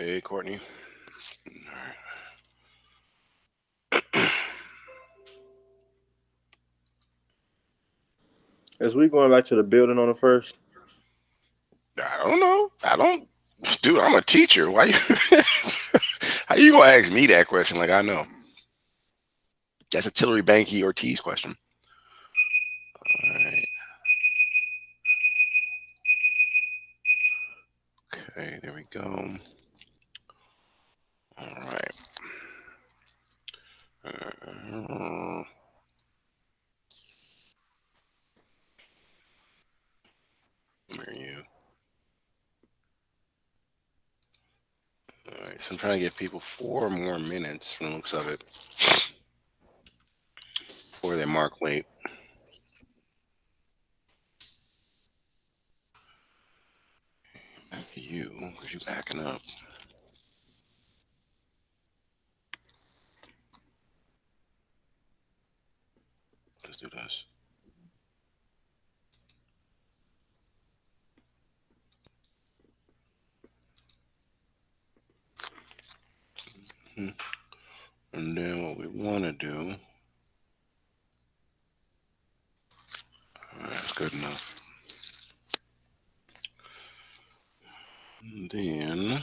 Hey, Courtney. All As we going back to the building on the first, right. I don't know. I don't, dude. I'm a teacher. Why you? How you gonna ask me that question? Like I know. That's a Tillery Banky Ortiz question. All right. Okay. There we go. All right. Where are you? All right. So I'm trying to give people 4 more minutes from the looks of it before they mark late. Back to you because you backing up. Let's do this. Hmm. And then what we want to do, that's good enough. And then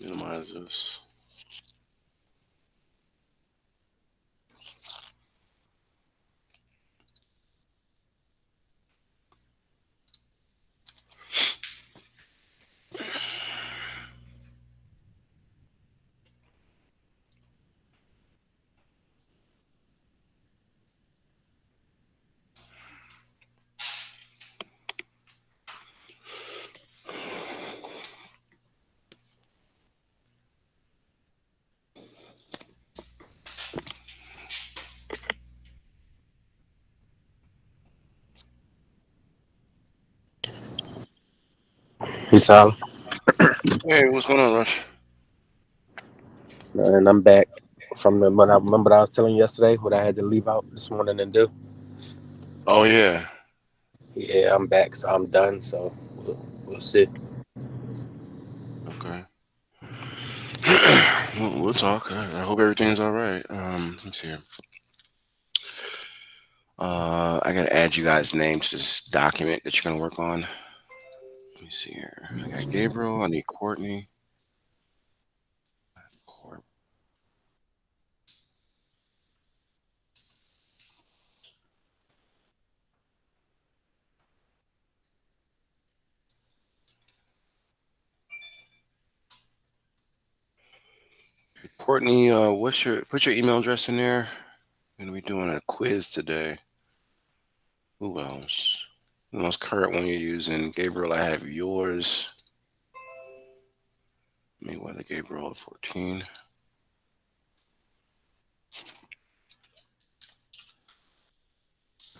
minimize this. Hey Tyler, Hey, what's going on, Rush? and I'm back from the what I remember I was telling you yesterday what I had to leave out this morning and do. Oh yeah. Yeah, I'm back, so I'm done. So we'll see. Okay. We'll talk. I hope everything's all right. Let's see here. I gotta add you guys' name to this document that you're gonna work on. Let me see here. I got Gabriel. I need Courtney. Court- Courtney, what's your put your email address in there? We're gonna be doing a quiz today. Who else? The most current one you're using, Gabriel. I have yours. Mayweather Gabriel at 14.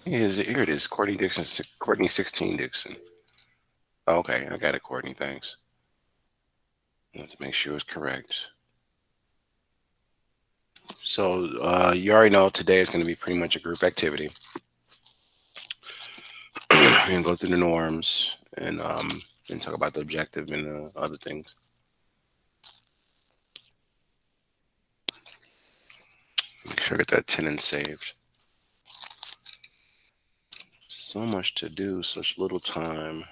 Here it is. Courtney Dixon. Courtney 16 Dixon. Okay, I got it, Courtney. Thanks. I want to make sure it's correct. So you already know today is going to be pretty much a group activity. We're going to go through the norms and talk about the objective and other things. Make sure I get that attendance saved. So much to do, such little time.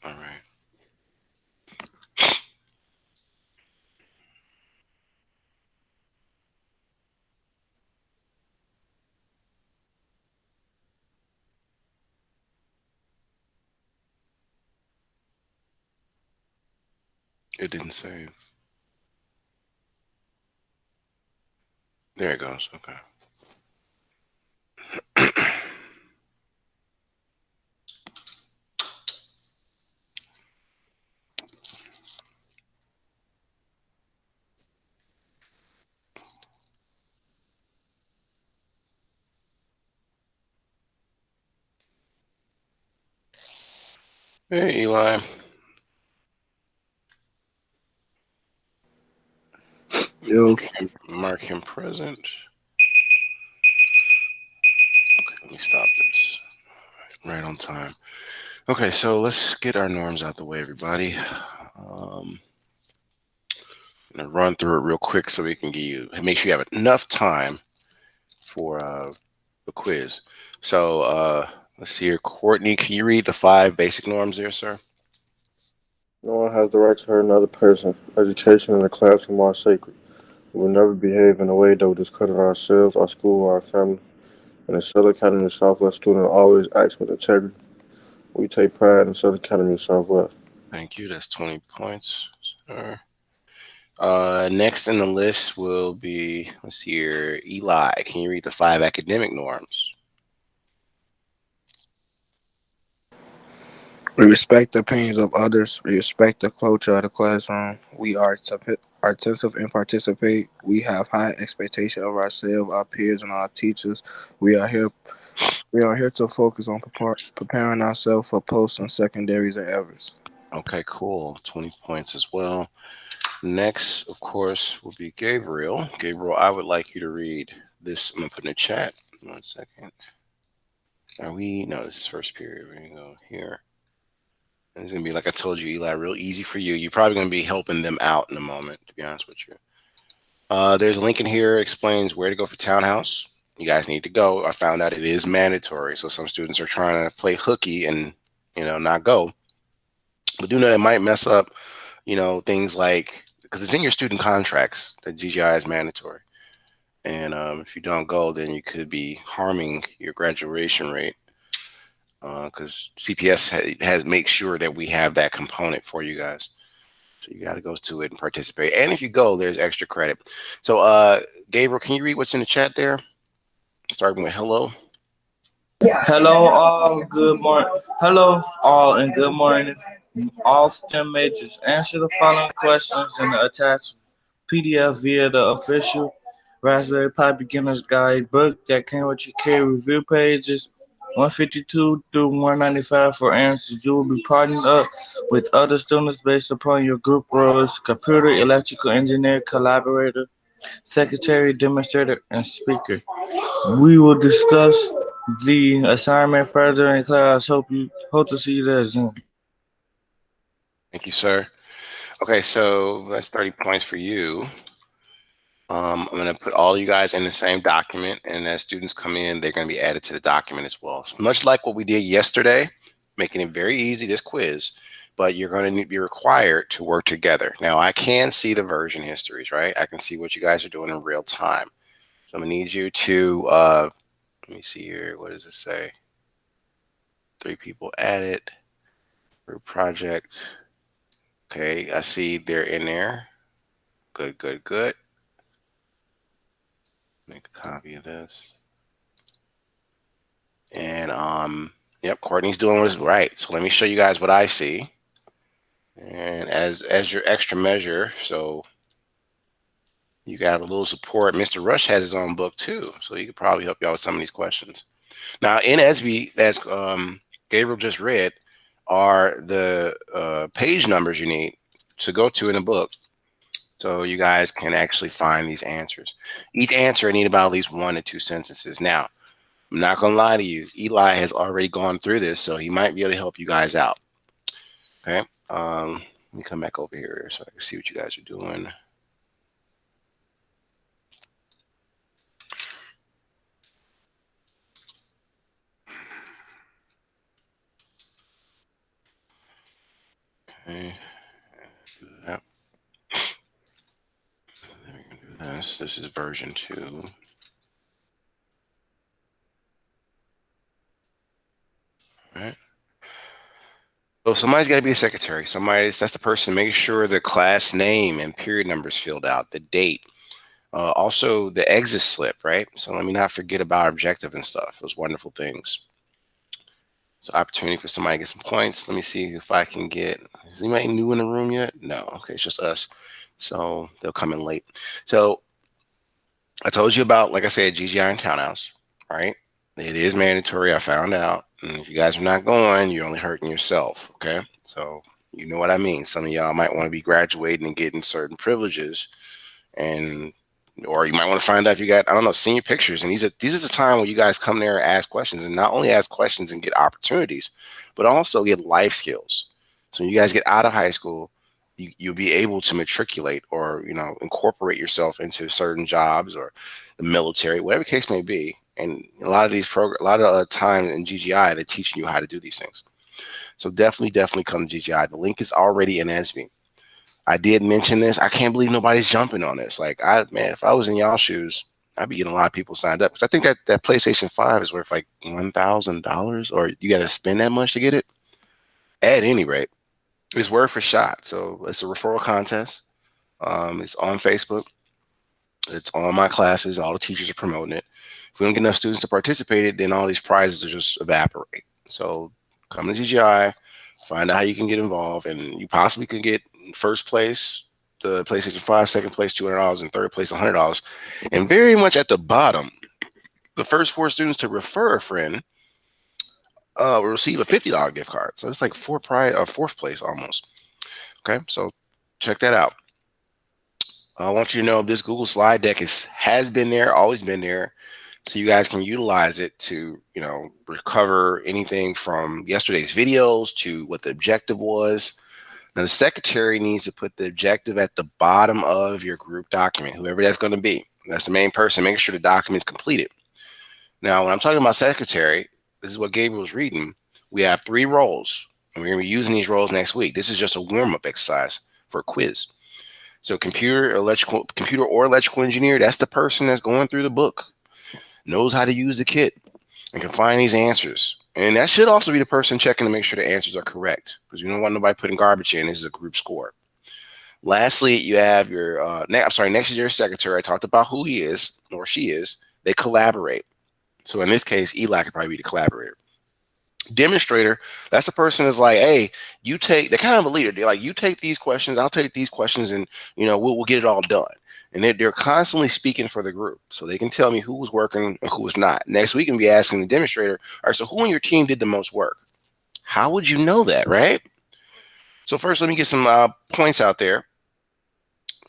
All right. It didn't save. There it goes. Okay. Hey, Eli. Yo, Mark him present. Okay, let me stop this. Right on time. Okay, so let's get our norms out the way, everybody. I'm gonna run through it real quick so we can make sure you have enough time for the quiz. So let's see here. Courtney, can you read the 5 basic norms there, sir? No one has the right to hurt another person. Education and the classroom are sacred. We will never behave in a way that would discredit ourselves, our school, or our family. And the Southern Academy of Southwest student always acts with integrity. We take pride in the Southern Academy of Southwest. Thank you. That's 20 points, sir. Next in the list will be, let's see here, Eli. Can you read the 5 academic norms? We respect the opinions of others. We respect the culture of the classroom. We are attentive and participate. We have high expectation of ourselves, our peers, and our teachers. We are here. We are here to focus on preparing ourselves for post and secondaries and Everest. Okay, cool. 20 points as well. Next, of course, will be Gabriel. Gabriel, I would like you to read this. I'm going to put in the chat. 1 second. No, this is first period. We're going to go here. And it's going to be, like I told you, Eli, real easy for you. You're probably going to be helping them out in a moment, to be honest with you. There's a link in here explains where to go for townhouse. You guys need to go. I found out it is mandatory. So some students are trying to play hooky and, not go. But do know it might mess up, things like, because it's in your student contracts that GGI is mandatory. And if you don't go, then you could be harming your graduation rate because CPS has make sure that we have that component for you guys. So you got to go to it and participate. And if you go, there's extra credit. So Gabriel, can you read what's in the chat there? Starting with hello. Hello all, good morning. Hello all and good morning. All STEM majors, answer the following questions in the attached PDF via the official Raspberry Pi Beginner's Guide book that came with your K review pages 152 through 195 for answers. You will be partnered up with other students based upon your group roles: computer, electrical engineer, collaborator, secretary, demonstrator, and speaker. We will discuss the assignment further in class. Hope to see you there soon. Thank you, sir. Okay, so that's 30 points for you. I'm going to put all you guys in the same document, and as students come in, they're going to be added to the document as well. Much like what we did yesterday, making it very easy, this quiz, but you're going to be required to work together. Now, I can see the version histories, right? I can see what you guys are doing in real time. So I'm going to need you to, let me see here. What does it say? 3 people added. Group project. Okay, I see they're in there. Good, good, good. Make a copy of this. And yep, Courtney's doing what's right. So let me show you guys what I see. And as your extra measure, so you got a little support. Mr. Rush has his own book too, so he could probably help you out with some of these questions. Now in SB, as Gabriel just read, are the page numbers you need to go to in the book, so you guys can actually find these answers. Each answer I need about at least 1 to 2 sentences. Now, I'm not gonna lie to you, Eli has already gone through this, so he might be able to help you guys out. Okay. Let me come back over here so I can see what you guys are doing. Okay. Do that. Then we can do this. This is version 2. All right. So somebody's got to be a secretary. That's the person making sure the class name and period numbers filled out, the date, also the exit slip, right? So let me not forget about our objective and stuff. Those wonderful things. So opportunity for somebody to get some points. Let me see if I can get. Is anybody new in the room yet? No. Okay, it's just us. So they'll come in late. So I told you about, like I said, GGI and Townhouse, right? It is mandatory. I found out. And if you guys are not going, you're only hurting yourself. Okay. So you know what I mean. Some of y'all might want to be graduating and getting certain privileges and Or you might want to find out if you got, I don't know, senior pictures. And these are the time when you guys come there and ask questions, and not only ask questions and get opportunities, but also get life skills. So when you guys get out of high school, you'll be able to matriculate or, incorporate yourself into certain jobs or the military, whatever the case may be. And a lot of these a lot of time in GGI, they're teaching you how to do these things. So definitely come to GGI. The link is already in SB. I did mention this. I can't believe nobody's jumping on this. Like, man, if I was in y'all shoes, I'd be getting a lot of people signed up. Because I think that PlayStation 5 is worth like $1,000, or you got to spend that much to get it. At any rate, it's worth a shot. So it's a referral contest. It's on Facebook. It's on my classes. All the teachers are promoting it. If we don't get enough students to participate, then all these prizes will just evaporate. So come to GGI, find out how you can get involved, and you possibly could get first place, the PlayStation 5, second place, $200, and third place, $100. And very much at the bottom, the first 4 students to refer a friend will receive a $50 gift card. So it's like fourth place almost. Okay, so check that out. I want you to know this Google slide deck has been there, always been there. So you guys can utilize it to, recover anything from yesterday's videos to what the objective was. Now, the secretary needs to put the objective at the bottom of your group document, whoever that's going to be. That's the main person, making sure the document's completed. Now, when I'm talking about secretary, this is what Gabriel's reading. We have 3 roles, and we're going to be using these roles next week. This is just a warm-up exercise for a quiz. So computer or electrical engineer, that's the person that's going through the book, knows how to use the kit, and can find these answers. And that should also be the person checking to make sure the answers are correct, because you don't want nobody putting garbage in. This is a group score. Lastly, you have your next is your secretary. I talked about who he is or she is. They collaborate. So in this case, Eli could probably be the collaborator. Demonstrator, that's the person that's like, hey, they're kind of a leader. They're like, you take these questions, I'll take these questions, and we'll get it all done. And they're constantly speaking for the group, so they can tell me who was working and who was not. Next week, we can be asking the demonstrator, all right, so who on your team did the most work? How would you know that, right? So first, let me get some points out there.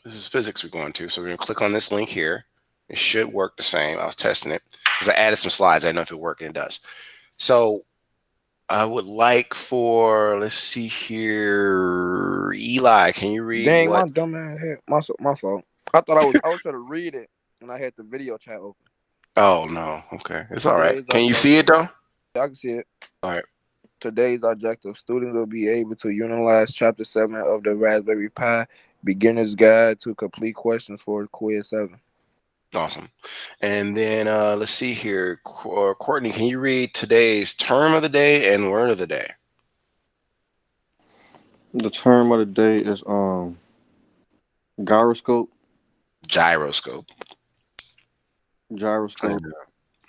This is physics we're going to, so we're going to click on this link here. It should work the same. I was testing it because I added some slides. I didn't know if it worked, and it does. So I would like let's see here, Eli, can you read Dang, what? my dumb ass head. My fault. I thought I was trying to read it, and I had the video chat open. Oh, no. Okay. It's all right. Today's Can you see it, though? I can see it. All right. Today's objective: students will be able to utilize Chapter 7 of the Raspberry Pi Beginner's Guide to complete questions for Quiz 7. Awesome. And then let's see here. Courtney, can you read today's term of the day and word of the day? The term of the day is gyroscope. Gyroscope.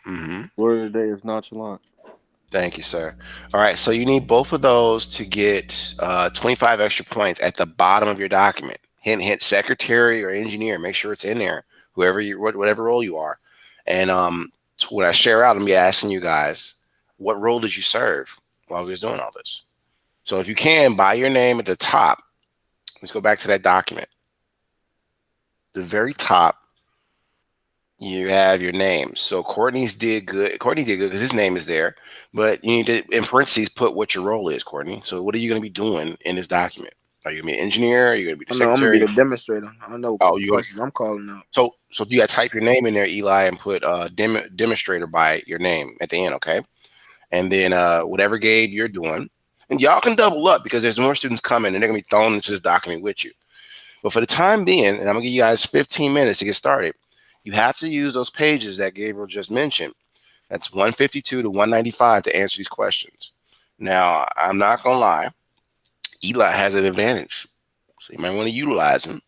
Mm-hmm. Word of the day is nonchalant. Thank you, sir. All right, so you need both of those to get 25 extra points at the bottom of your document. Hint, secretary or engineer. Make sure it's in there, whatever role you are. And when I share out, I'm going to be asking you guys, what role did you serve while we was doing all this? So if you can, by your name at the top. Let's go back to that document. The very top, you have your name. So Courtney did good because his name is there, but you need to, in parentheses, put what your role is, Courtney. So what are you going to be doing in this document? Are you going to be an engineer? Are you going to be the secretary? I'm going to be the demonstrator. I know questions I'm calling out. So you got to type your name in there, Eli, and put demonstrator by your name at the end, okay? And then whatever grade you're doing, and y'all can double up because there's more students coming and they're going to be thrown into this document with you. But for the time being, and I'm going to give you guys 15 minutes to get started, you have to use those pages that Gabriel just mentioned. That's 152 to 195 to answer these questions. Now, I'm not going to lie. Eli has an advantage, so you might want to utilize him.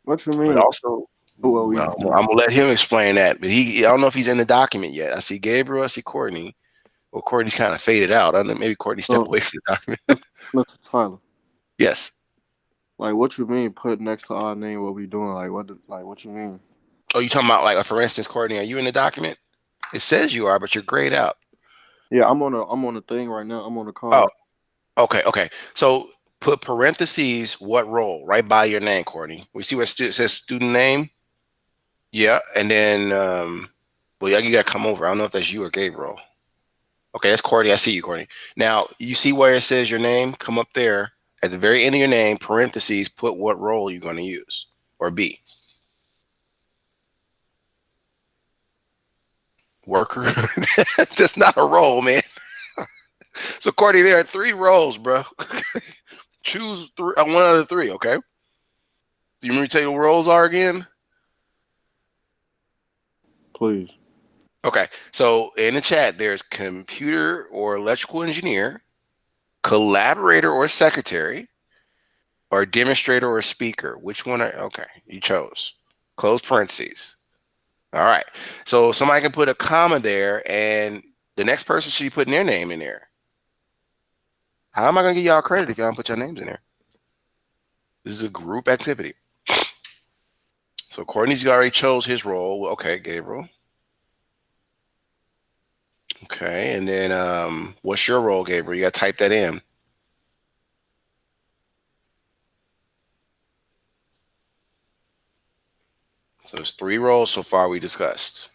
What you mean? But also, I'm going to let him explain that. But I don't know if he's in the document yet. I see Gabriel, I see Courtney. Well, Courtney's kind of faded out. I don't know, maybe Courtney stepped away from the document. Mr. Tyler. Yes. Like, what you mean put next to our name what we doing? Like, what you mean? Oh, you talking about, like, for instance, Courtney, are you in the document? It says you are, but you're grayed out. Yeah, I'm on the thing right now. I'm on the call. Oh, okay. So put parentheses, what role, right by your name, Courtney. We see what says student name. Yeah, and then well, yeah, you gotta come over. I don't know if that's you or Gabriel. Okay, that's Courtney. I see you, Courtney. Now you see where it says your name. Come up there at the very end of your name. Parentheses. Put what role you're going to use or be. Worker. That's not a role, man. So Courtney, there are 3 roles, bro. Choose one out of the 3. Okay. Do you remember tell you what roles are again? Please. Okay. So in the chat, there's computer or electrical engineer, collaborator or secretary, or demonstrator or speaker. Which one? Okay, you chose. Close parentheses. All right. So somebody can put a comma there, and the next person should be putting their name in there. How am I going to give y'all credit if y'all don't put your names in there? This is a group activity. So Courtney's already chose his role. Okay, Gabriel. Okay, and then what's your role, Gabriel? You got to type that in. So there's 3 roles so far we discussed.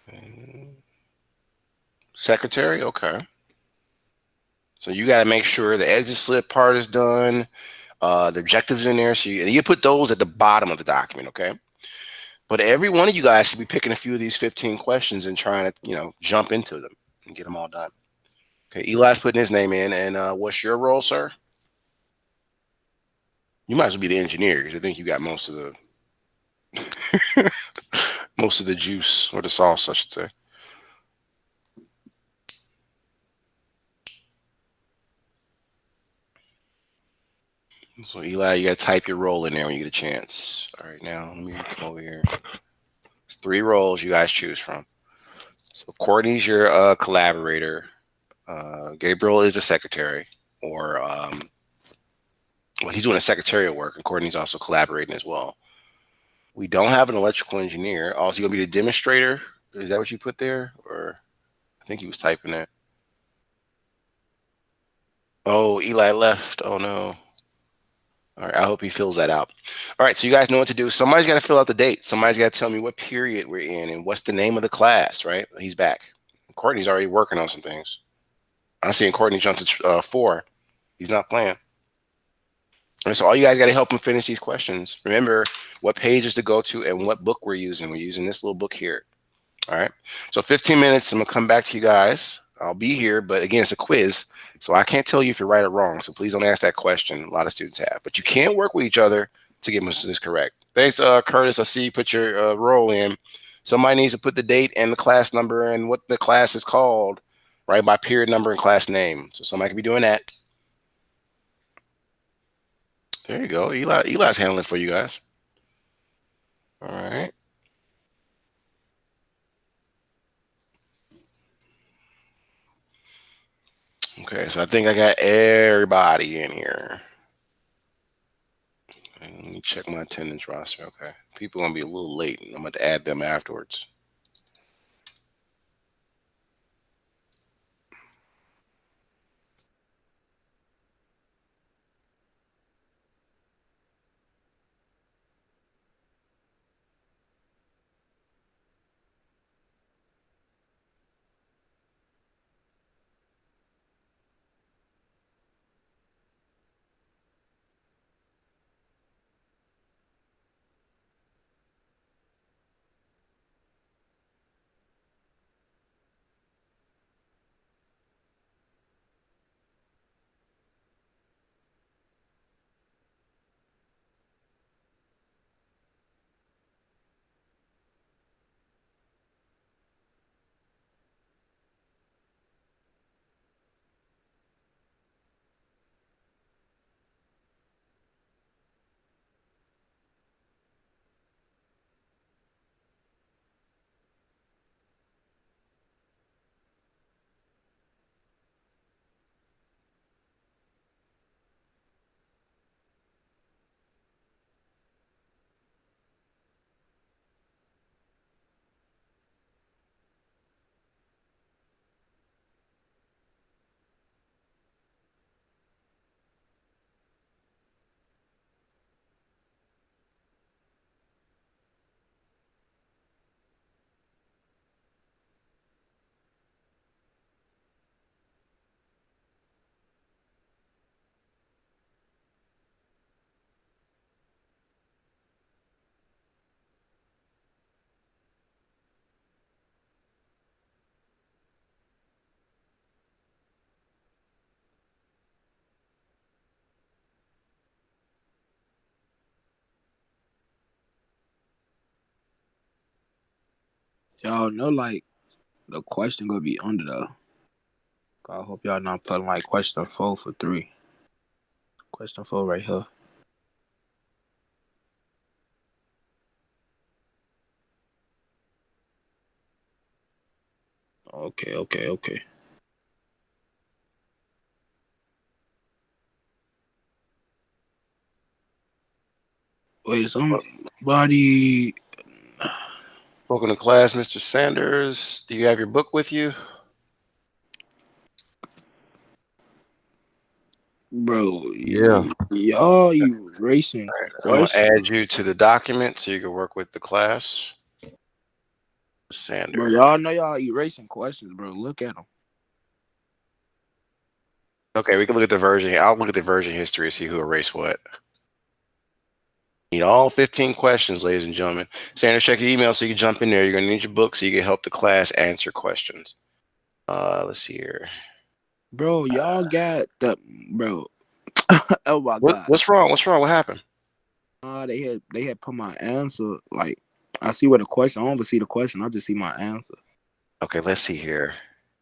Okay. Secretary, okay. So you got to make sure the exit slip part is done, the objectives in there. So you put those at the bottom of the document, okay? But every one of you guys should be picking a few of these 15 questions and trying to, jump into them and get them all done. Okay, Eli's putting his name in, and what's your role, sir? You might as well be the engineer because I think you got most of the most of the juice or the sauce, I should say. So Eli, you got to type your role in there when you get a chance. All right, now let me come over here. It's 3 roles you guys choose from. So Courtney's your collaborator. Gabriel is the secretary, or well, he's doing a secretarial work, and Courtney's also collaborating as well. We don't have an electrical engineer. Also, you gonna be the demonstrator? Is that what you put there? Or I think he was typing that. Oh, Eli left. Oh no. All right, I hope he fills that out. All right, so you guys know what to do. Somebody's got to fill out the date. Somebody's got to tell me what period we're in and what's the name of the class, right? He's back. Courtney's already working on some things. I'm seeing Courtney jump to 4. He's not playing. And so all you guys got to help him finish these questions. Remember what pages to go to and what book we're using. We're using this little book here. All right. So 15 minutes. I'm going to come back to you guys. I'll be here. But again, it's a quiz. So I can't tell you if you're right or wrong. So please don't ask that question. A lot of students have. But you can work with each other to get this correct. Thanks, Curtis. I see you put your role in. Somebody needs to put the date and the class number and what the class is called, right, by period number and class name. So somebody could be doing that. There you go. Eli's handling it for you guys. All right. Okay, so I think I got everybody in here. Okay, let me check my attendance roster. Okay. People are gonna be a little late. I'm going to add them afterwards. Y'all know like the question gonna be under though. I hope y'all not putting like question 4 for 3. Question 4 right here. Okay. Wait, somebody. Welcome to class, Mr. Sanders. Do you have your book with you? Bro, Yeah. y'all erasing I'm gonna questions. add you to the document so you can work with the class. Bro, Sanders. y'all know y'all erasing questions, bro. Look at them. Okay, we can look at the version. I'll look at the version history and see who erased what. Need all 15 questions, ladies and gentlemen. Sanders, check your email so you can jump in there. You're gonna need your book so you can help the class answer questions. Let's see here. Bro, y'all got the bro. Oh my god. What's wrong? What's wrong? What happened? They had put my answer like I see where the question. I don't even see the question. I just see my answer Okay, let's see here.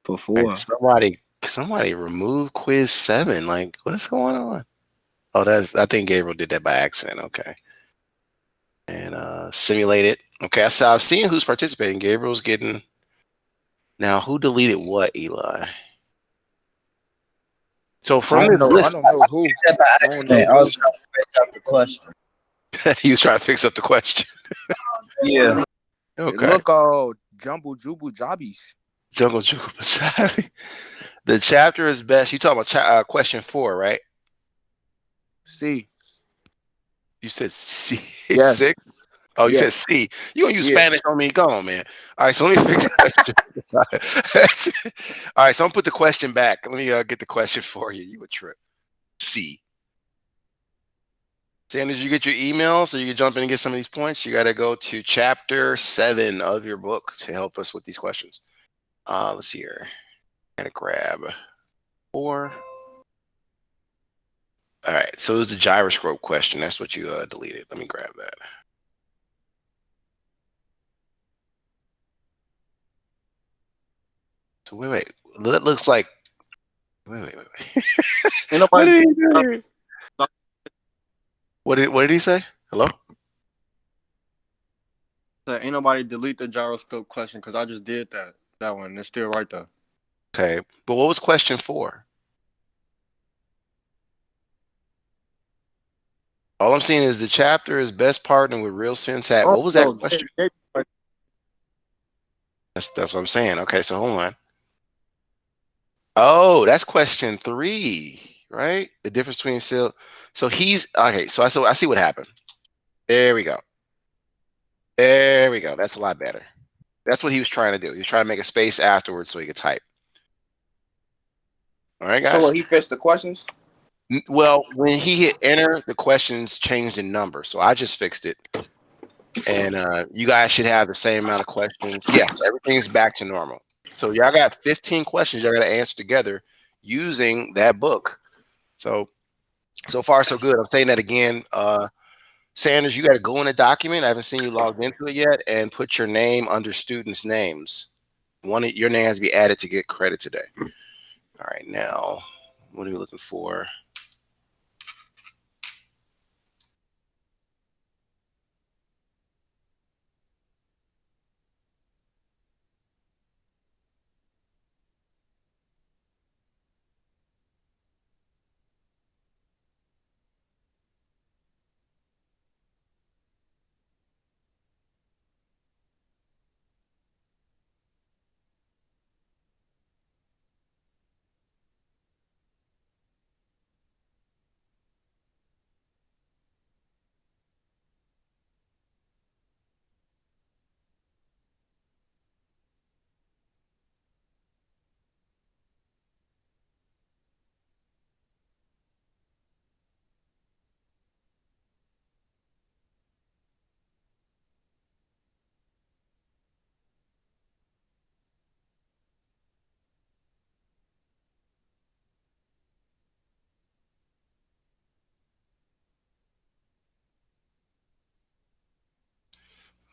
for All 4. right, somebody remove quiz 7. Like, what is going on? Oh, I think Gabriel did that by accident. Okay. And simulate it. Okay, so I've seen who's participating. Gabriel's getting. Now, who deleted what, Eli? So from this I list, don't know who. Except by I don't know accident. I who. was trying to fix up the question. he was trying to fix up the question. Yeah. It Okay. look all jumble jubble jobbies. Jungle Jungle Basabi. The chapter is best. You talking about question 4, right? C. You said C. Yes. 6? Oh, you said Yes. C. You gonna use Yeah. Spanish on me? Come on, man. All right, so let me fix the question. All right, so I'm gonna put the question back. Let me get the question for you. You a trip. C. Sanders, you get your email so you can jump in and get some of these points. You got to go to chapter 7 of your book to help us with these questions. Let's see here. Got to grab 4. All right, so it was the gyroscope question. That's what you deleted. Let me grab that. So wait. That looks like. Wait. What did he do? What did he say? Hello? Ain't nobody delete the gyroscope question because I just did that one. It's still right there. Okay, but what was question 4? All I'm seeing is the chapter is best partner with real sense hat. What was that question? That's what I'm saying. Okay, so hold on. Oh, that's question 3, right? The difference between so he's okay. So I see what happened. There we go. That's a lot better. That's what he was trying to do. He was trying to make a space afterwards so he could type. All right, So guys. he fixed the questions? Well, when he hit enter, the questions changed in number. So I just fixed it. And you guys should have the same amount of questions. Yeah, everything's back to normal. So y'all got 15 questions y'all got to answer together using that book. So far so good. I'm saying that again. Sanders, you got to go in a document. I haven't seen you logged into it yet, and put your name under students' names. Your name has to be added to get credit today. All right, now what are we looking for?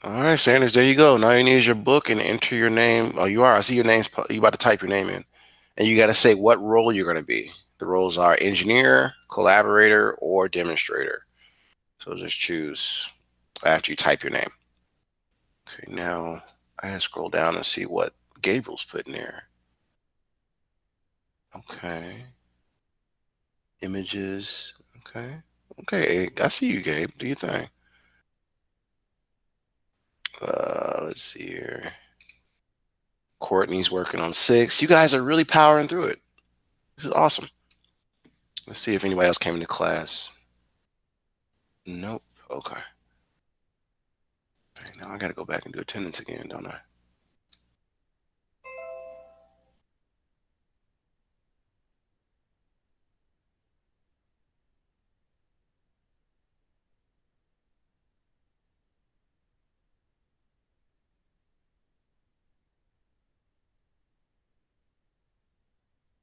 All right, Sanders, there you go. Now you need your book and enter your name. Oh, you are. I see your name's. You about to type your name in, and you got to say what role you're going to be. The roles are engineer, collaborator, or demonstrator. So just choose after you type your name. Okay, now I gotta scroll down and see what Gabriel's put in there. Okay, images. Okay, okay. I see you, Gabe. Do you think? Let's see here. Courtney's working on 6. You guys are really powering through it. This is awesome. Let's see if anybody else came into class. Nope. Okay. All right, now I got to go back and do attendance again, don't I?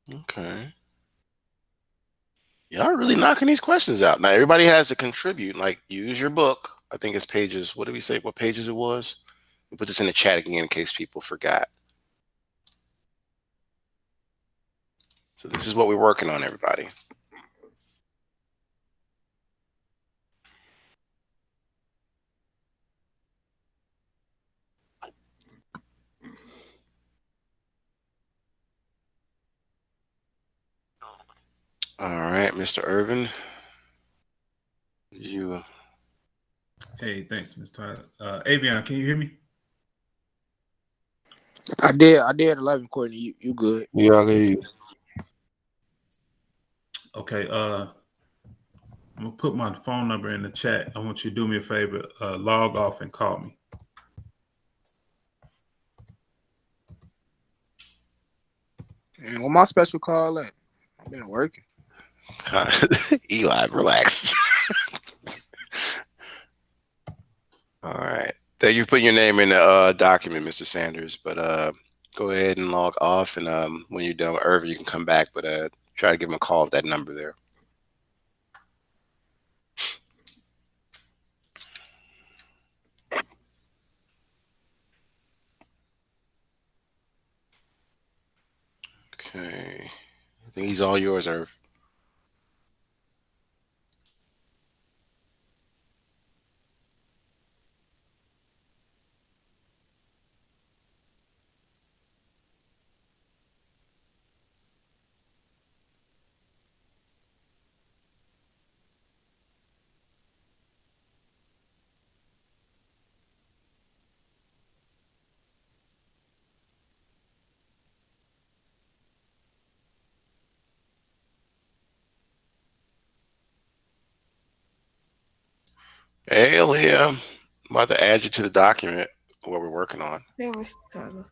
Okay. Y'all are really knocking these questions out. Now everybody has to contribute. Like, use your book. I think it's pages. What did we say? What pages it was? We put this in the chat again in case people forgot. So this is what we're working on, everybody. All right, Mr. Irvin. You Hey, thanks, Mr. Tyler. Avion, can you hear me? I did at 11, Courtney. You good? Yeah, I hear you. Okay. I'm gonna put my phone number in the chat. I want you to do me a favor. Log off and call me. And what my special call at? I've been working. Eli, relax. All right. Thank you for putting your name in the document, Mr. Sanders. But go ahead and log off, and when you're done with Irvin, you can come back. But try to give him a call at that number there. Okay. I think he's all yours, Irv. Hey, Leah. I'm about to add you to the document what we're working on. Hey, Mr. Tyler.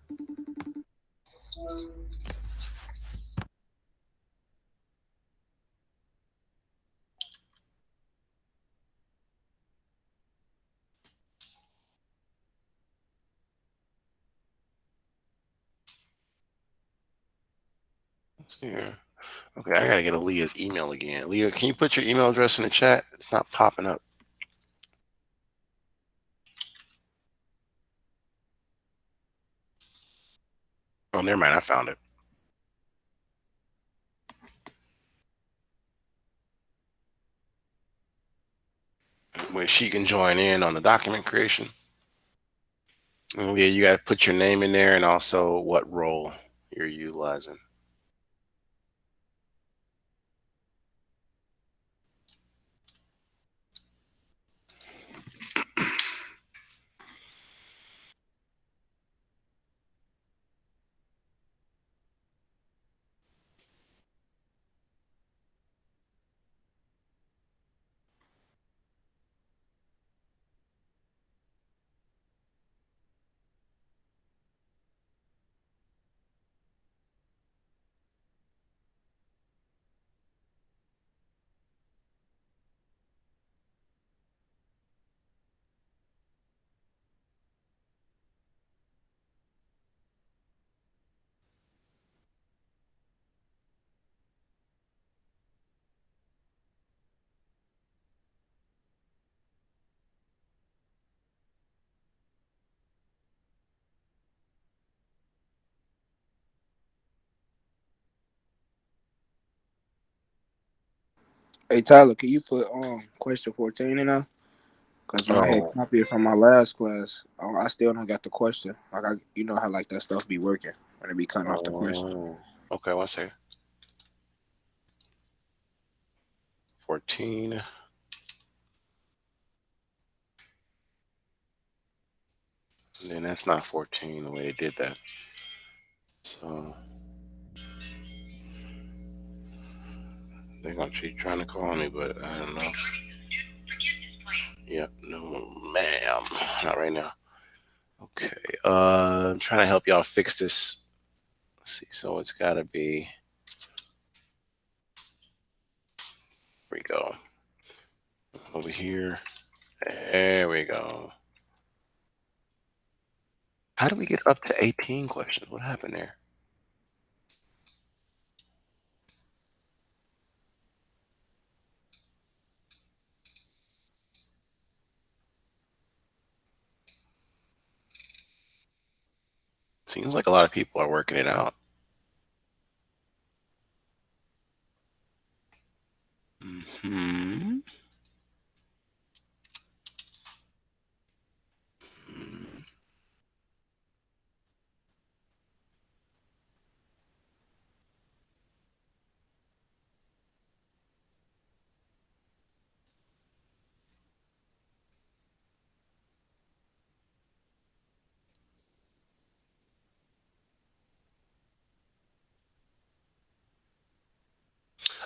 Yeah. Okay, I gotta get a Leah's email again. Leah, can you put your email address in the chat? It's not popping up. Oh, never mind. I found it. Where she can join in on the document creation. And Leah, you gotta put your name in there and also what role you're utilizing. Hey Tyler, can you put question 14 in there? Cause when I had Oh, copied it from my last class, I still don't got the question. Like you know how like that stuff be working when it be cutting off the question. okay. 1 second. 14. And then that's not 14 the way they did that. So they're gonna keep trying to call me, but I don't know. Yep, no, ma'am, not right now. Okay, I'm trying to help y'all fix this. Let's see, so it's got to be. Here we go. Over here. There we go. How do we get up to 18 questions? What happened there? Seems like a lot of people are working it out. Hmm.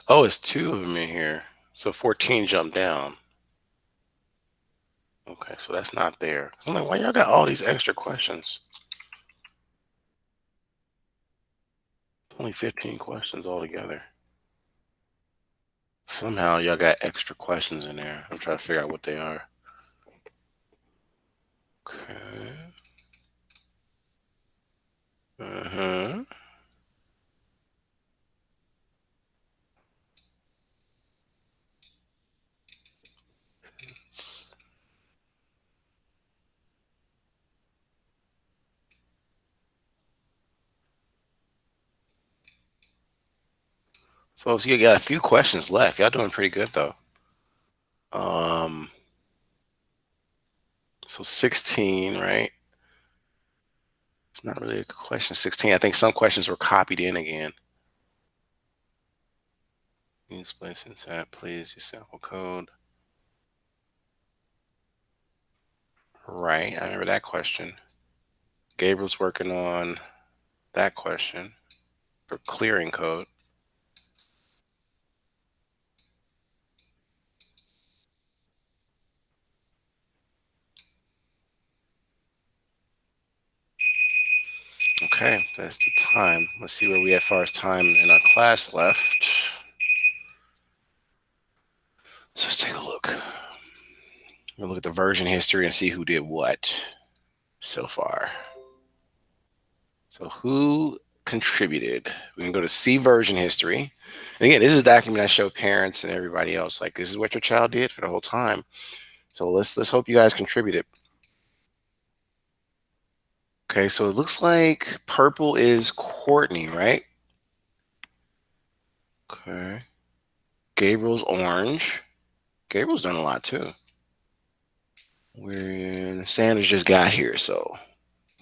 Oh, it's two of them in here. So 14 jumped down. Okay, so that's not there. I'm like, why y'all got all these extra questions? Only 15 questions altogether. Somehow y'all got extra questions in there. I'm trying to figure out what they are. Okay. Uh-huh. So you got a few questions left. Y'all doing pretty good though. Um, so 16, right? It's not really a question. 16. I think some questions were copied in again. Use place in chat, please. Your sample code. Right. I remember that question. Gabriel's working on that question for clearing code. Okay, that's the time. Let's see where we at as far as time in our class left. So let's take a look. We'll look at the version history and see who did what so far. So who contributed? We can go to see version history. And again, this is a document I show parents and everybody else. Like, this is what your child did for the whole time. So let's hope you guys contributed. Okay, so it looks like purple is Courtney, right? Okay. Gabriel's orange. Gabriel's done a lot too. When Sanders just got here, so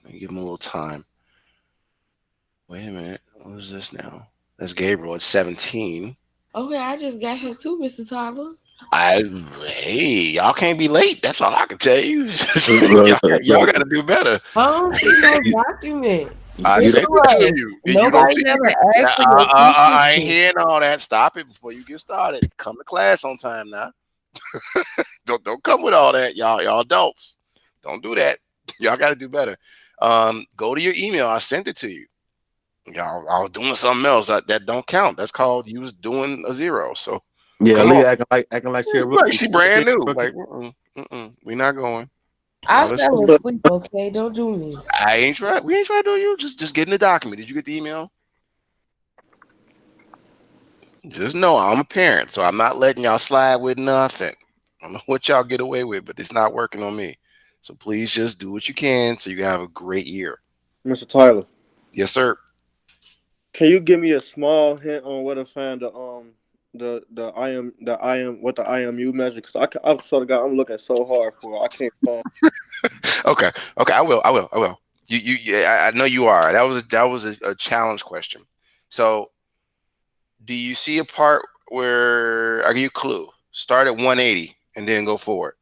give him a little time. Wait a minute. What is this now? That's Gabriel. It's 17. Okay, I just got here too, Mr. Tyler. Hey, y'all can't be late. That's all I can tell you. y'all got to do better. I don't see no document. I You sent don't, it to you. You don't Nobody see never it. asked for your I ain't teacher. hearing all that. Stop it before you get started. Come to class on time now. Don't come with all that, y'all adults. Don't do that. Y'all got to do better. Go to your email. I sent it to you. Y'all, I was doing something else that don't count. That's called you was doing a zero. So Yeah, come on. Leah acting like she a Like rookie. she brand new. Like we not going. I Let's fell see. asleep, okay? Don't do me. I ain't try. We ain't trying to do you. Just get in the document. Did you get the email? Just know I'm a parent, so I'm not letting y'all slide with nothing. I don't know what y'all get away with, but it's not working on me. So please just do what you can so you can have a great year. Mr. Tyler, Yes, sir. can you give me a small hint on where to find the IM what the IMU measure? Because I sort of got I'm looking so hard for it. I can't find. Okay. I will. I know you are. That was a challenge question. So, do you see a part where I give you a clue? Start at 180 and then go forward.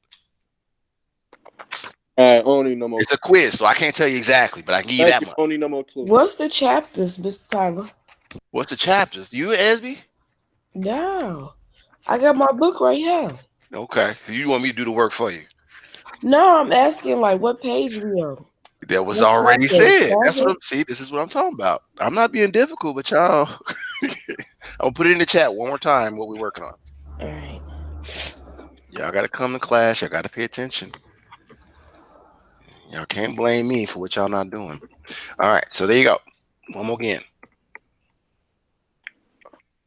All right, I don't need no more. It's a quiz, so I can't tell you exactly, but I can give you Thank that you. much. I don't need no more clues. What's the chapters, Mr. Tyler? What's the chapters? You, Esby? No. I got my book right here. Okay. So you want me to do the work for you? No, I'm asking like what page we on. That was What already chapter? said. That's Seven? what see. This is what I'm talking about. I'm not being difficult, but y'all, I'm gonna put it in the chat one more time. What we're working on. All right. Y'all got to come to class. Y'all got to pay attention. Y'all can't blame me for what y'all not doing. All right. So there you go. One more again.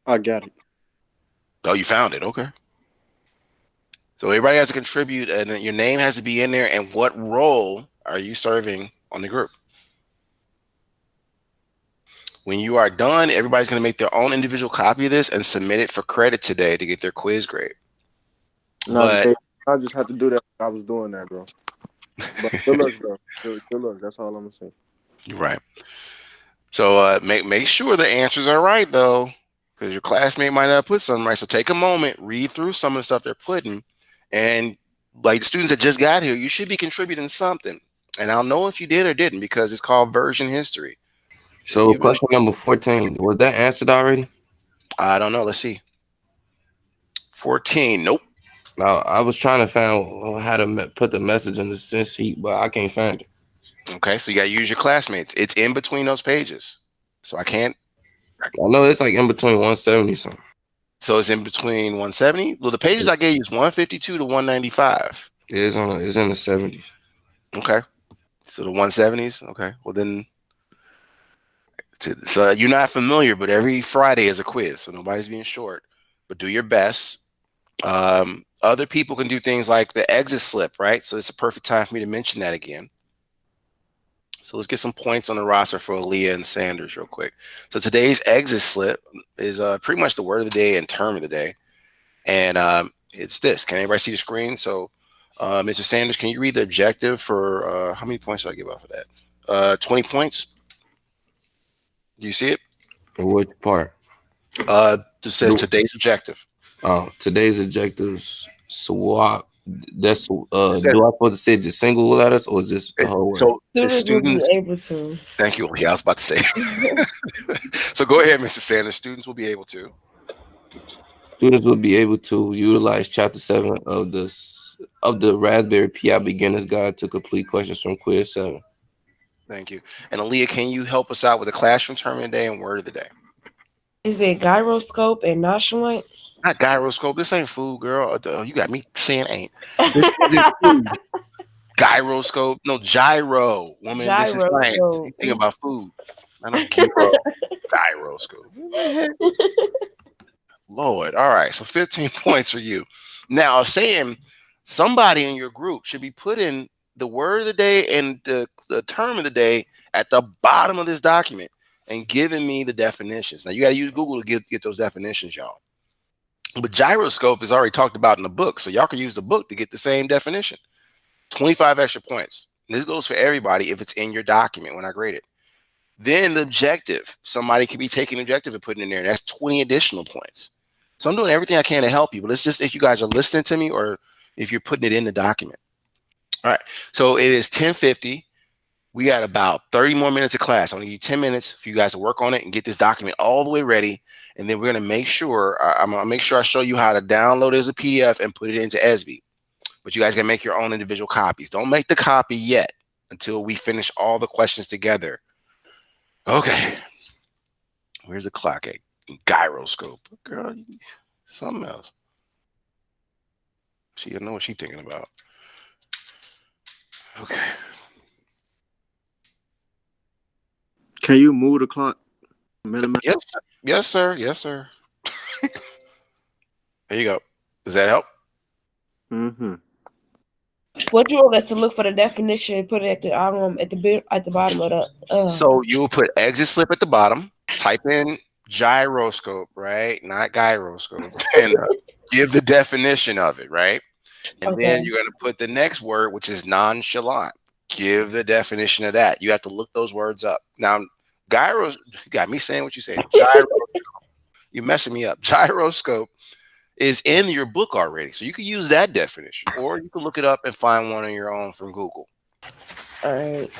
I got it. Oh, you found it. Okay. So everybody has to contribute, and your name has to be in there. And what role are you serving on the group? When you are done, everybody's going to make their own individual copy of this and submit it for credit today to get their quiz grade. No, But I just had to do that. I was doing that, bro. But good luck, bro. Good luck. That's all I'm gonna say. You're right. So make sure the answers are right though, because your classmate might not put something right. So take a moment, read through some of the stuff they're putting, and like the students that just got here, you should be contributing something. And I'll know if you did or didn't because it's called version history. So question number 14, was that answered already? I don't know. Let's see. 14. Nope. Now I was trying to find how to put the message in the sense heat, but I can't find it. Okay, so you got to use your classmates. It's in between those pages. So I can't. I know it's like in between 170 something. So it's in between 170. Well, the pages I gave you is 152 to 195. It's in the 70s. Okay. So the 170s. Okay. Well then, so you're not familiar, but every Friday is a quiz, so nobody's being short. But do your best. Other people can do things like the exit slip, right? So it's a perfect time for me to mention that again. So let's get some points on the roster for Aaliyah and Sanders real quick. So today's exit slip is pretty much the word of the day and term of the day. And it's this. Can anybody see the screen? So Mr. Sanders, can you read the objective for how many points do I give off of that? 20 points. Do you see it? Which part? It says today's objective. Oh, today's objectives swap. That's do I supposed to say just single letters or just the whole word? So Students will be able to. Thank you. Yeah, I was about to say. So go ahead, Mr. Sanders. Students will be able to. Students will be able to utilize Chapter 7 of the Raspberry Pi Beginner's Guide to complete questions from Quiz 7. Thank you. And Aaliyah, can you help us out with the classroom term of the day and word of the day? Is it gyroscope and nonchalant? Not gyroscope. This ain't food, girl. You got me saying ain't. This isn't food. Gyroscope. No, gyro. Woman, this is science. You think about food. I don't keep gyroscope. Lord. All right. So 15 points for you. Now, I was saying somebody in your group should be putting the word of the day and the term of the day at the bottom of this document and giving me the definitions. Now, you got to use Google to get those definitions, y'all. But gyroscope is already talked about in the book. So y'all can use the book to get the same definition. 25 extra points. This goes for everybody if it's in your document when I grade it. Then the objective. Somebody could be taking the objective and putting it in there. That's 20 additional points. So I'm doing everything I can to help you. But it's just if you guys are listening to me or if you're putting it in the document. All right. So it is 10:50. We got about 30 more minutes of class. I'm going to give you 10 minutes for you guys to work on it and get this document all the way ready. And then we're going to make sure, I'm going to make sure I show you how to download it as a PDF and put it into Esby. But you guys can make your own individual copies. Don't make the copy yet until we finish all the questions together. Okay. Where's the clock at? Gyroscope. Girl, something else. She doesn't know what she's thinking about. Okay. Can you move the clock? Yes, sir. Yes, sir. Yes, sir. There you go. Does that help? Mm-hmm. What you want us to look for the definition and put it at the bottom of the So you'll put exit slip at the bottom, type in gyroscope, right? Not gyroscope. And give the definition of it, right? And then Okay. you're going to put the next word, which is nonchalant. Give the definition of that. You have to look those words up. Now, gyros, you got me saying what you said. You're messing me up. Gyroscope is in your book already. So you can use that definition, or you can look it up and find one on your own from Google. All right.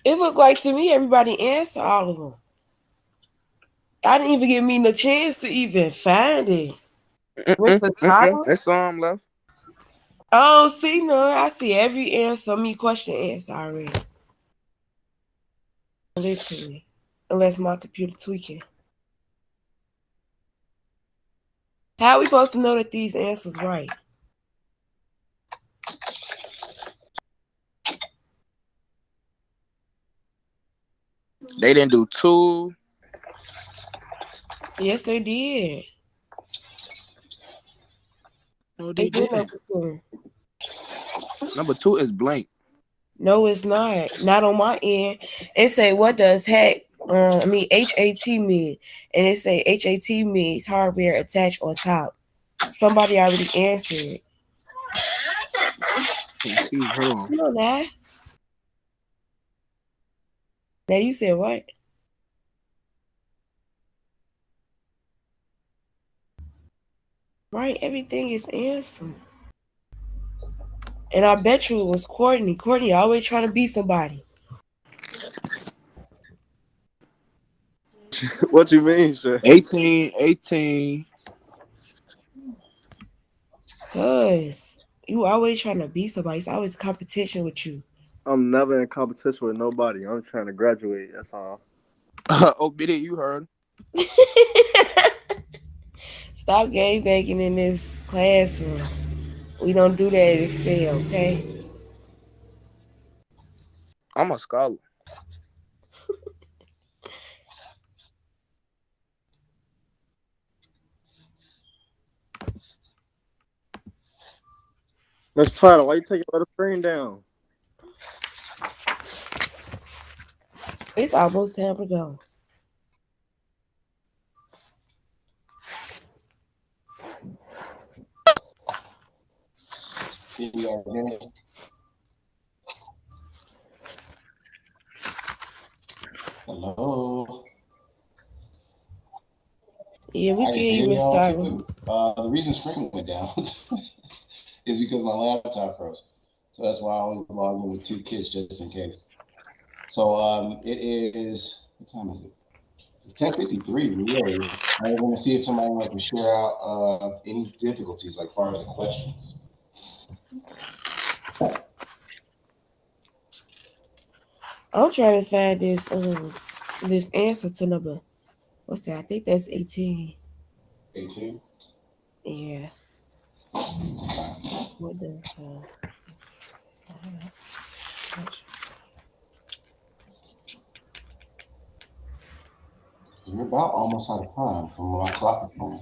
It looked like to me everybody answered all of them. I didn't even give me the chance to even find it. With the title, There's some left. I don't see none. I see every answer, question answer already. Literally. Unless my computer tweaking. How are we supposed to know that these answers right? They didn't do 2. Yes, they did. No, They they did didn't. number 2. Number 2 is blank. No, it's not. Not on my end. It say, what does HAT mean? And it say HAT means hardware attached on top. Somebody already answered. Let's see, hold on. Come on now. Now you said what? Right, everything is answered. And I bet you it was Courtney. Courtney always trying to be somebody. What you mean, sir? 18. Cause you always trying to be somebody. It's always competition with you. I'm never in competition with nobody. I'm trying to graduate. That's all. Oh, Biddy, you heard. Stop gangbanging in this classroom. We don't do that at Excel, okay? I'm a scholar. Miss Tyler, why you taking the screen down? It's almost time to go. Can you guys hear me? Hello. Yeah, we I can hear you, hear Miss y'all Tyler. too. The reason screen went down is because my laptop froze. So that's why I always log in with 2 kids just in case. So it is, what time is it? It's 10:53. Really. I want to see if somebody wants to share out any difficulties, like far as the questions. I'm trying to find this answer to number. What's that? I think that's 18. 18. Yeah. What does We're about almost out of time from my clock is on.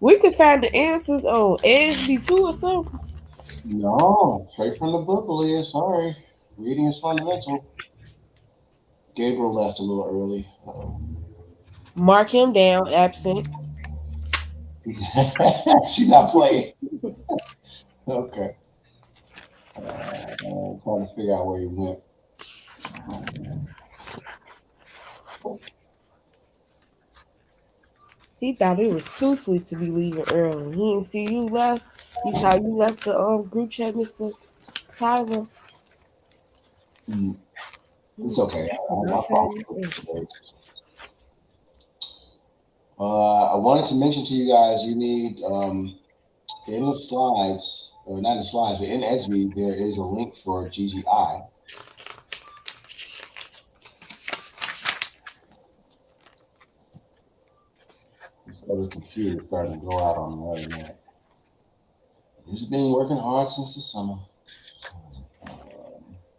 we could find the answers on ASB2 or something? No, straight from the book, Leah. Sorry. Reading is fundamental. Gabriel left a little early. Mark him down, absent. She's not playing. Okay. I'm trying to figure out where he went. He thought it was too sweet to be leaving early. He didn't see you left. He saw you left the group chat, Mr. Tyler. It's okay. I wanted to mention to you guys, you need in the slides, or not in the slides, but in ESB, there is a link for GGI. This other computer starting to go out on the other night. He's been working hard since the summer.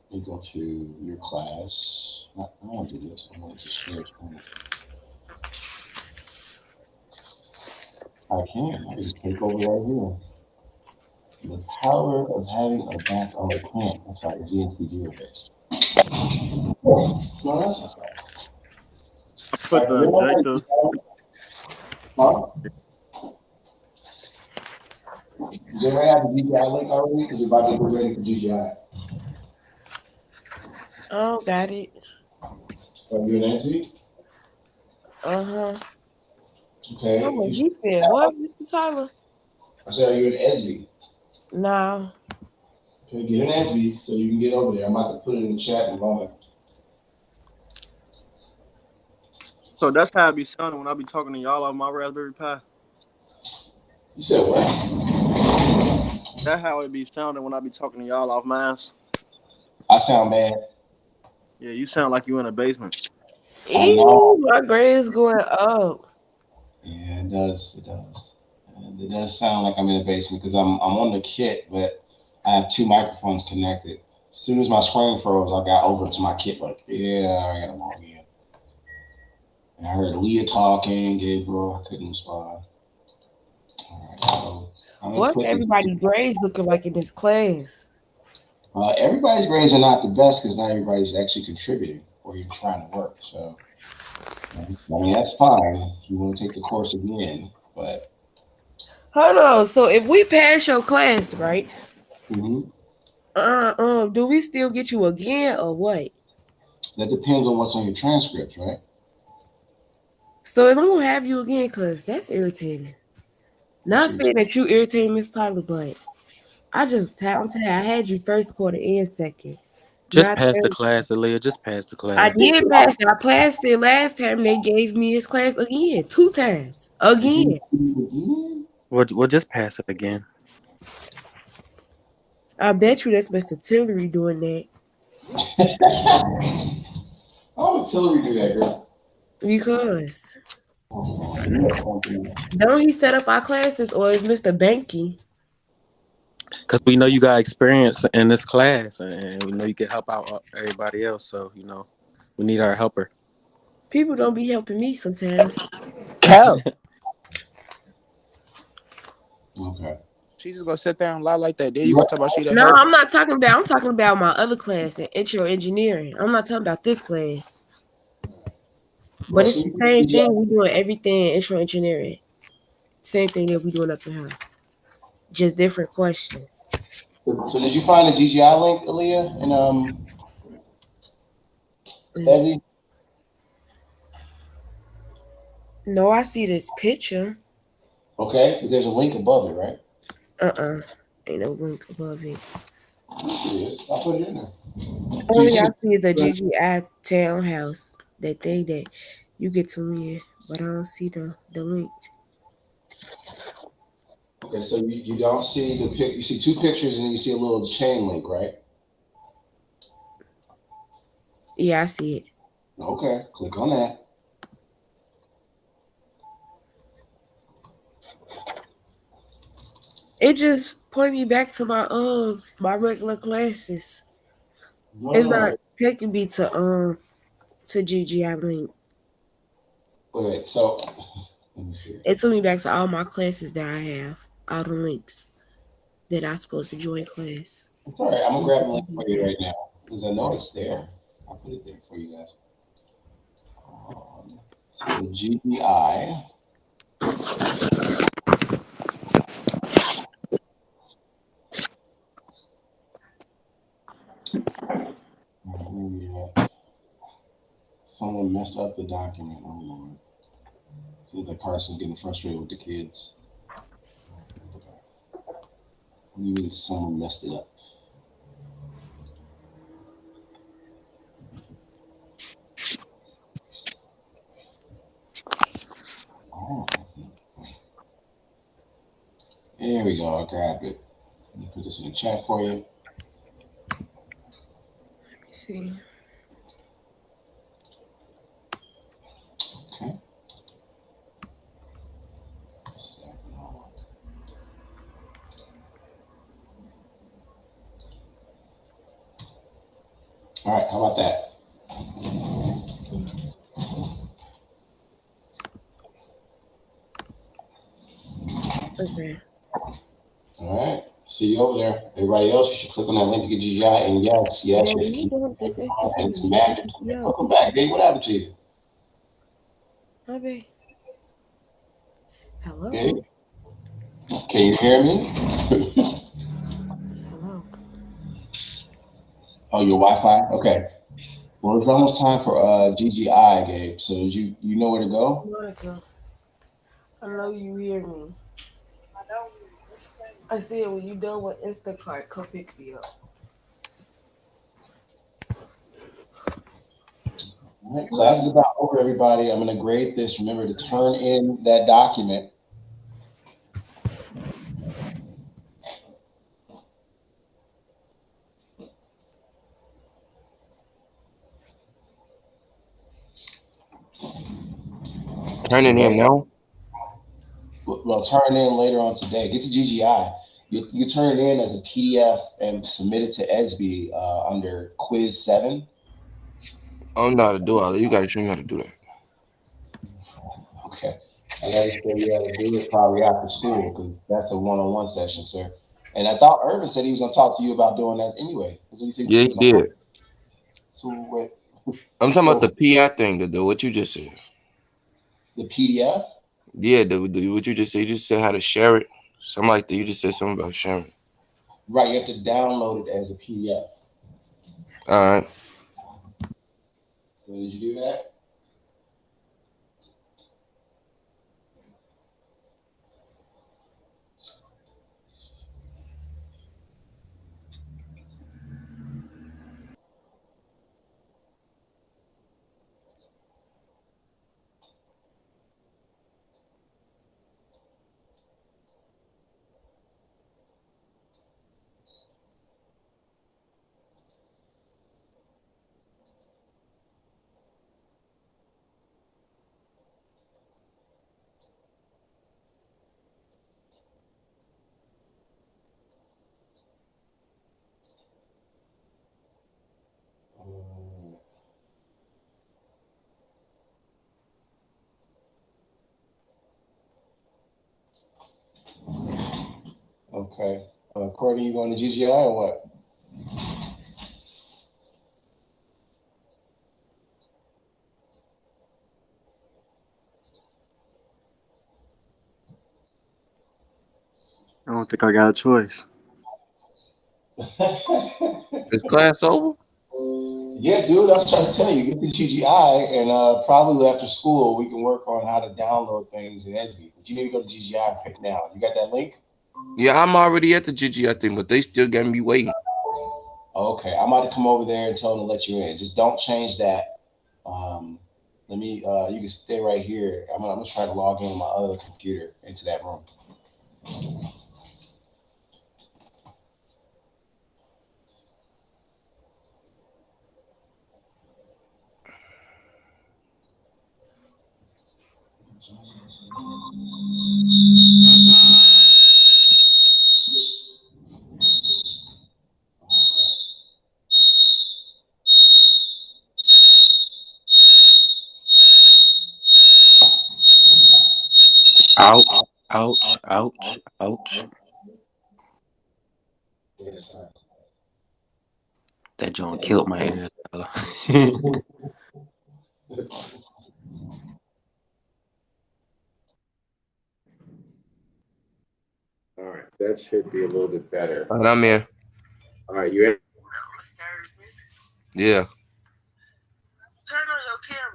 You go to your class. I want to do this. I want to share screen. I can just take over right here. The power of having a back on the plant. That's right, GMT database. No, that's not right. I put the Jacob. Huh? Does everybody have the GGI link already? Because we're about to get ready for GGI. Oh, got it. Are you Nancy? Uh-huh. Okay. Oh, he said, what, Mr. Tyler? I said, are you in ESB? No. Okay, get in ESB so you can get over there. I'm about to put it in the chat in a moment. So that's how I be sounding when I be talking to y'all on my Raspberry Pi. You said what? That's how it be sounding when I be talking to y'all off mine. I sound bad. Yeah, you sound like you in a basement. I know. My grades going up. Yeah, it does. It does. And it does sound like I'm in the basement because I'm on the kit, but I have 2 microphones connected. As soon as my screen froze, I got over to my kit like, yeah, I got to log in. And I heard Leah talking, Gabriel. I couldn't respond. All right, so what's everybody's grades looking like in this class? Everybody's grades are not the best because not everybody's actually contributing or even trying to work. So, I mean, that's fine if you want to take the course again, but. Hold on. So if we pass your class, right? Mm-hmm. Do we still get you again or what? That depends on what's on your transcripts, right? So if I'm gonna have you again, cause that's irritating. Not saying that you irritate Miss Tyler, but I'm telling you, I had you first quarter and second. Just pass the class, Aaliyah. Just pass the class. I did pass it. I passed it last time. They gave me his class again, 2 times. Again. We'll just pass it again. I bet you that's Mr. Tillery doing that. How would Tillery do that, girl? Because don't he set up our classes, or is Mr. Banky? Because we know you got experience in this class, and we know you can help out everybody else. So, we need our helper. People don't be helping me sometimes. Cal. Okay. She's just gonna sit there and lie like that. Then you gonna talk about she that? No, I'm not talking about. I'm talking about my other class in intro engineering. I'm not talking about this class. But it's the same thing we doing everything in intro engineering. Same thing that we doing up in here. Just different questions. So did you find the GGI link, Aaliyah, and Ezzy? No, I see this picture. Okay, but there's a link above it, right? Ain't no link above it. Yes, I put it in there. Only I see is the GGI townhouse. That thing that you get to win, but I don't see the link. Okay, so you don't see the pic. You see two pictures, and then you see a little chain link, right? Yeah, I see it. Okay, click on that. It just point me back to my regular classes. No, It's no, not taking me to GGI link. Wait, so let me see. It took me back to all my classes that I have, all the links that I'm supposed to join class. All right, I'm gonna grab the link for you right now because I know it's there. I'll put it there for you guys. So GDI. Someone messed up the document. Oh Lord. Seems like Carson's getting frustrated with the kids. What do you mean someone messed it up? Oh, there we go. I grabbed it. Let me put this in the chat for you. Let me see. Okay. All right, how about that? Okay. All right. See you over there. Everybody else, you should click on that link to get GGI. And yes, you have to keep this and it's mandatory. Welcome back, Dave. What happened to you? Hi, hello. Dave? Can you hear me? Hello. Oh, your Wi-Fi? Okay. Well, it's almost time for GGI, Gabe. So you know where to go? Monica, I know you hear me. I said when you done with Instacart, come pick me up. All right, class is about over, everybody. I'm going to grade this. Remember to turn in that document. Turn it in now. Well, turn it in later on today. Get to GGI. You turn it in as a PDF and submit it to ESB under Quiz 7. I don't know how to do all that. You got to show me how to do that. Okay. I got to show you how to do it probably after school because that's a one-on-one session, sir. And I thought Irvin said he was going to talk to you about doing that anyway. That's what he said. Yeah, he did. So wait. I'm talking about the PI thing, the what you just said. The PDF? Yeah, the what you just said. You just said how to share it. Something like that. You just said something about sharing. Right, you have to download it as a PDF. All right. So did you do that? Okay. Courtney, you going to GGI or what? I don't think I got a choice. Is class over? Yeah, dude, I was trying to tell you, get the GGI, and probably after school we can work on how to download things in Esby. But you need to go to GGI right now. You got that link? Yeah, I'm already at the GG, think, but they still got me waiting. Okay, I might come over there and tell them to let you in. Just don't change that. Let me. You can stay right here. I'm gonna try to log in on my other computer into that room. Ouch, ouch, ouch, ouch. Yes, That joint killed my ears. Fella. all right, that should be a little bit better. All right, I'm in. All right, you in? Yeah. Turn on your camera.